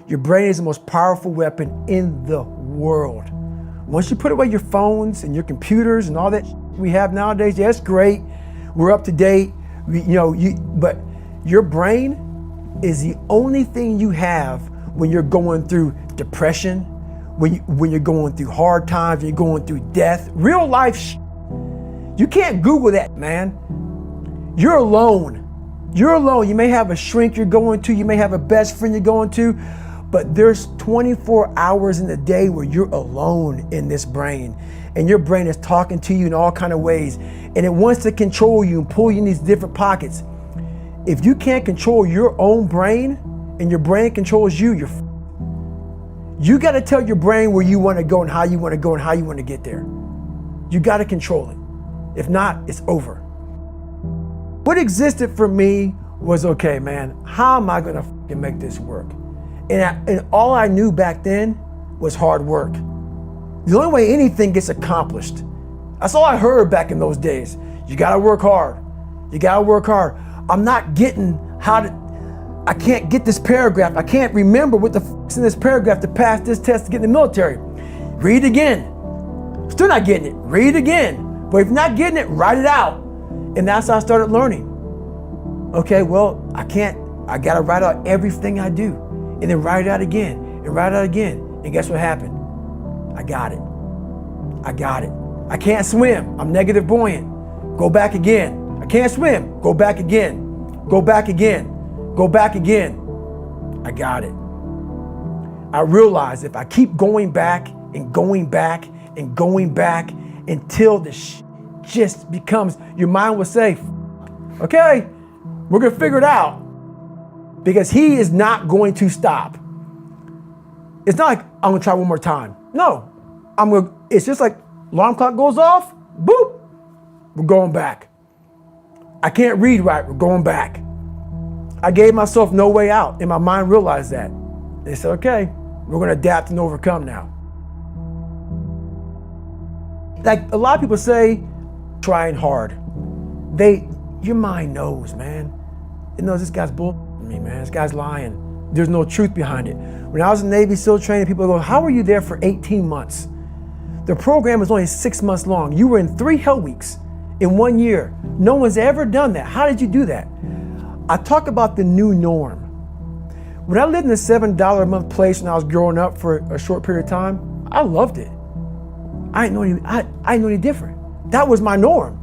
Your brain is the most powerful weapon in the world. Once you put away your phones and your computers and all that we have nowadays, yeah, it's great. We're up to date. But your brain is the only thing you have when you're going through depression, when you're going through hard times, when you're going through death, real life. You can't Google that, man. You're alone. You're alone. You may have a shrink you're going to, you may have a best friend you're going to, but there's 24 hours in the day where you're alone in this brain, and your brain is talking to you in all kinds of ways, and it wants to control you and pull you in these different pockets. If you can't control your own brain and your brain controls you, you got to tell your brain where you want to go and how you want to go and how you want to get there. You got to control it. If not, it's over. What existed for me was, okay, man, how am I going to make this work? And all I knew back then was hard work. The only way anything gets accomplished. That's all I heard back in those days. You gotta work hard. You gotta work hard. I'm not getting I can't get this paragraph. I can't remember what the f***'s in this paragraph to pass this test to get in the military. Read again. Still not getting it. Read again. But if you're not getting it, write it out. And that's how I started learning. Okay, well, I gotta write out everything I do. And then write it out again, and write it out again. And guess what happened? I got it. I can't swim. I'm negative buoyant. Go back again. I can't swim. Go back again. Go back again. Go back again. I got it. I realized if I keep going back and going back and going back until the just becomes, your mind will say, okay, we're gonna figure it out. Because he is not going to stop. It's not like I'm gonna try one more time. No, it's just like alarm clock goes off, boop, we're going back. I can't read right, we're going back. I gave myself no way out, and my mind realized that. They said, okay, we're gonna adapt and overcome now. Like a lot of people say, trying hard. Your mind knows, man. It knows this guy's bull. Me, man, this guy's lying. There's no truth behind it. When I was in Navy SEAL training, people go, how were you there for 18 months? The program was only 6 months long. You were in 3 hell weeks in 1 year. No one's ever done that. How did you do that? I talk about the new norm. When I lived in a $7 a month place when I was growing up for a short period of time, I loved it. I didn't know any different. That was my norm.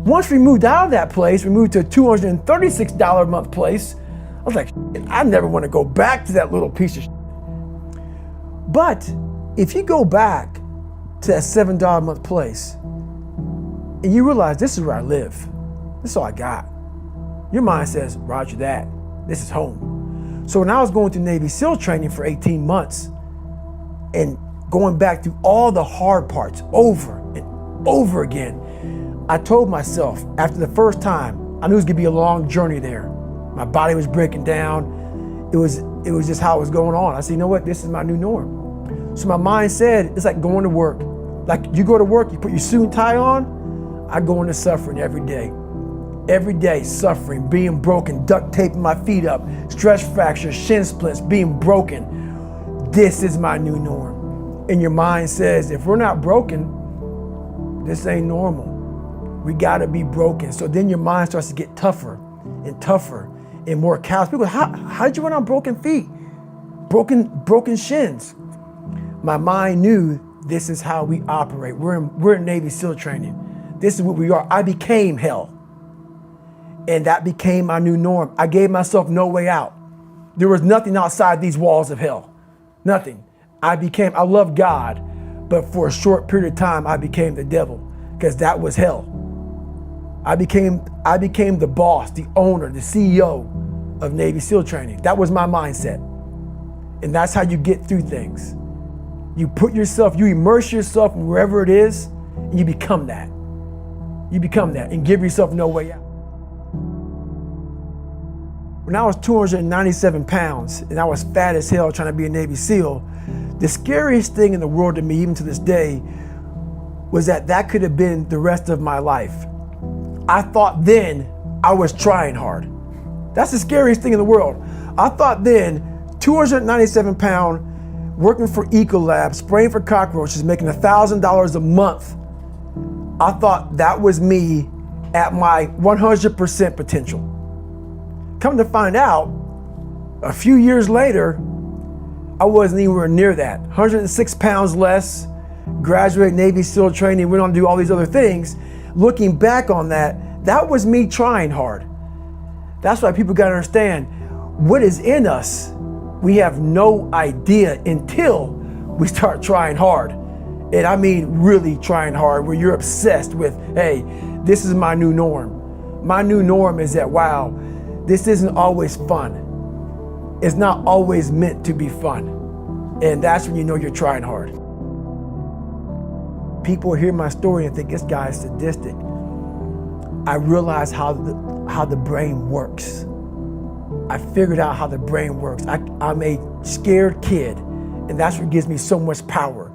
Once we moved out of that place, we moved to a $236 a month place. I was like, I never want to go back to that little piece of shit. But if you go back to that $7 a month place and you realize this is where I live, this is all I got, your mind says, roger that, this is home. So when I was going through Navy SEAL training for 18 months and going back through all the hard parts over and over again, I told myself after the first time, I knew it was gonna be a long journey there. My body was breaking down. It was just how it was going on. I said, you know what? This is my new norm. So my mind said, it's like going to work. Like you go to work, you put your suit and tie on. I go into suffering every day. Every day, suffering, being broken, duct taping my feet up, stress fractures, shin splints, being broken. This is my new norm. And your mind says, if we're not broken, this ain't normal. We gotta be broken. So then your mind starts to get tougher and tougher and more callous. People go, how'd you run on broken feet? Broken shins. My mind knew this is how we operate. We're in Navy SEAL training. This is what we are. I became hell. And that became my new norm. I gave myself no way out. There was nothing outside these walls of hell. Nothing. I love God, but for a short period of time, I became the devil because that was hell. I became the boss, the owner, the CEO of Navy SEAL training. That was my mindset. And that's how you get through things. You immerse yourself in wherever it is, and you become that. You become that and give yourself no way out. When I was 297 pounds and I was fat as hell trying to be a Navy SEAL, the scariest thing in the world to me, even to this day, was that could have been the rest of my life. I thought then I was trying hard. That's the scariest thing in the world. I thought then 297 pound, working for Ecolab, spraying for cockroaches, making $1,000 a month. I thought that was me at my 100% potential. Come to find out, a few years later, I wasn't anywhere near that. 106 pounds less, graduated Navy SEAL training, went on to do all these other things. Looking back on that, that was me trying hard. That's why people gotta understand, what is in us, we have no idea until we start trying hard. And I mean really trying hard, where you're obsessed with, hey, this is my new norm. My new norm is that, wow, this isn't always fun. It's not always meant to be fun. And that's when you know you're trying hard. People hear my story and think this guy is sadistic. I realized how the brain works. I figured out how the brain works. I'm a scared kid, and that's what gives me so much power.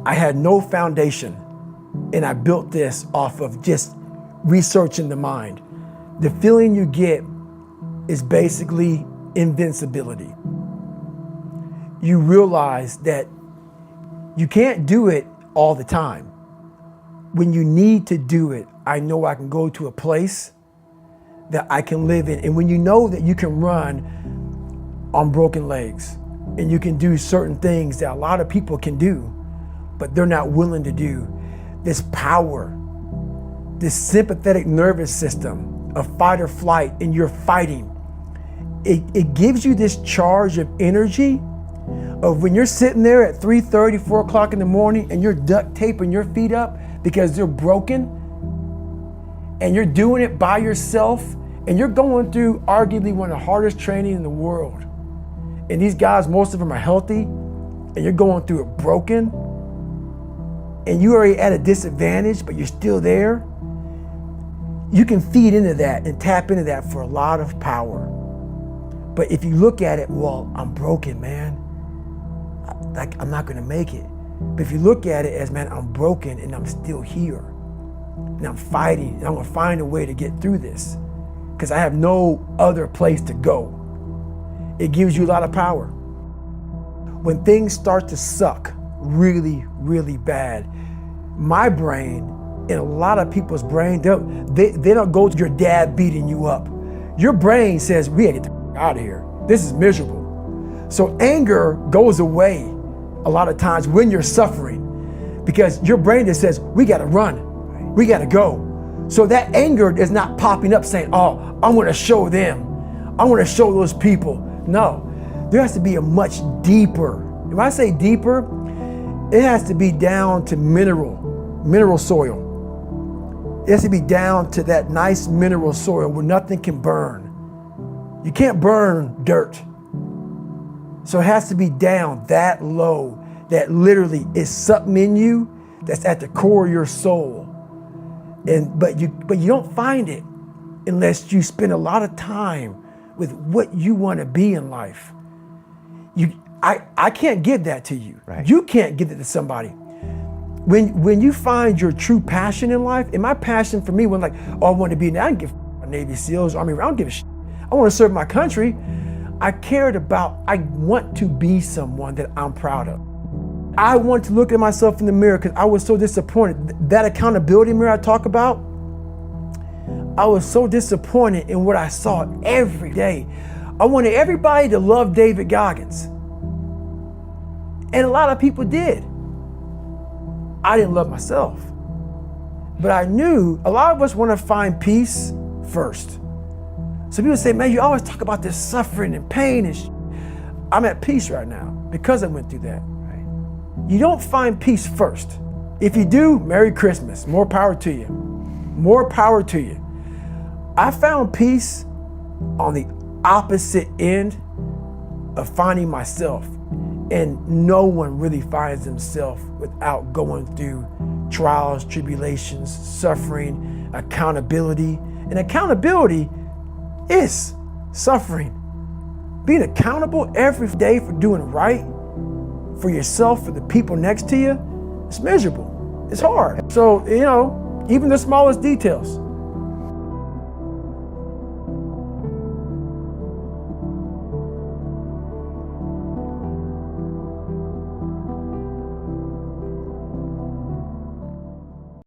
I had no foundation, and I built this off of just researching the mind. The feeling you get is basically invincibility. You realize that you can't do it all the time. When you need to do it, I know I can go to a place that I can live in. And when you know that you can run on broken legs and you can do certain things that a lot of people can do, but they're not willing to do, this power, this sympathetic nervous system of fight or flight, and you're fighting, it gives you this charge of energy of when you're sitting there at 3:30, 4 o'clock in the morning and you're duct taping your feet up because they're broken, and you're doing it by yourself, and you're going through arguably one of the hardest training in the world. And these guys, most of them are healthy, and you're going through it broken, and you're already at a disadvantage, but you're still there. You can feed into that and tap into that for a lot of power. But if you look at it, well, I'm broken, man. I'm not gonna make it. But if you look at it as, man, I'm broken and I'm still here. And I'm fighting, and I'm gonna find a way to get through this because I have no other place to go. It gives you a lot of power. When things start to suck really, really bad, my brain and a lot of people's brain, they don't go to your dad beating you up. Your brain says, we gotta get the out of here. This is miserable. So anger goes away a lot of times when you're suffering because your brain just says, we gotta run, we gotta go. So that anger is not popping up saying, oh, I wanna show them, I wanna show those people. No, there has to be a much deeper, when I say deeper, it has to be down to mineral soil. It has to be down to that nice mineral soil where nothing can burn. You can't burn dirt. So it has to be down that low, that literally is something in you that's at the core of your soul. But you don't find it unless you spend a lot of time with what you want to be in life. I can't give that to you. Right. You can't give it to somebody. When you find your true passion in life, and my passion for me was like, oh, I want to be, I don't give a Navy SEALs, Army, I don't give a shit. I want to serve my country. I want to be someone that I'm proud of. I want to look at myself in the mirror because I was so disappointed. That accountability mirror I talk about, I was so disappointed in what I saw every day. I wanted everybody to love David Goggins. And a lot of people did. I didn't love myself. But I knew a lot of us want to find peace first. So people say, man, you always talk about this suffering and pain and I'm at peace right now because I went through that. Right? You don't find peace first. If you do, Merry Christmas. More power to you. More power to you. I found peace on the opposite end of finding myself. And no one really finds themselves without going through trials, tribulations, suffering, accountability. And accountability is suffering. Being accountable every day for doing right for yourself, for the people next to you, it's miserable. It's hard. So, even the smallest details.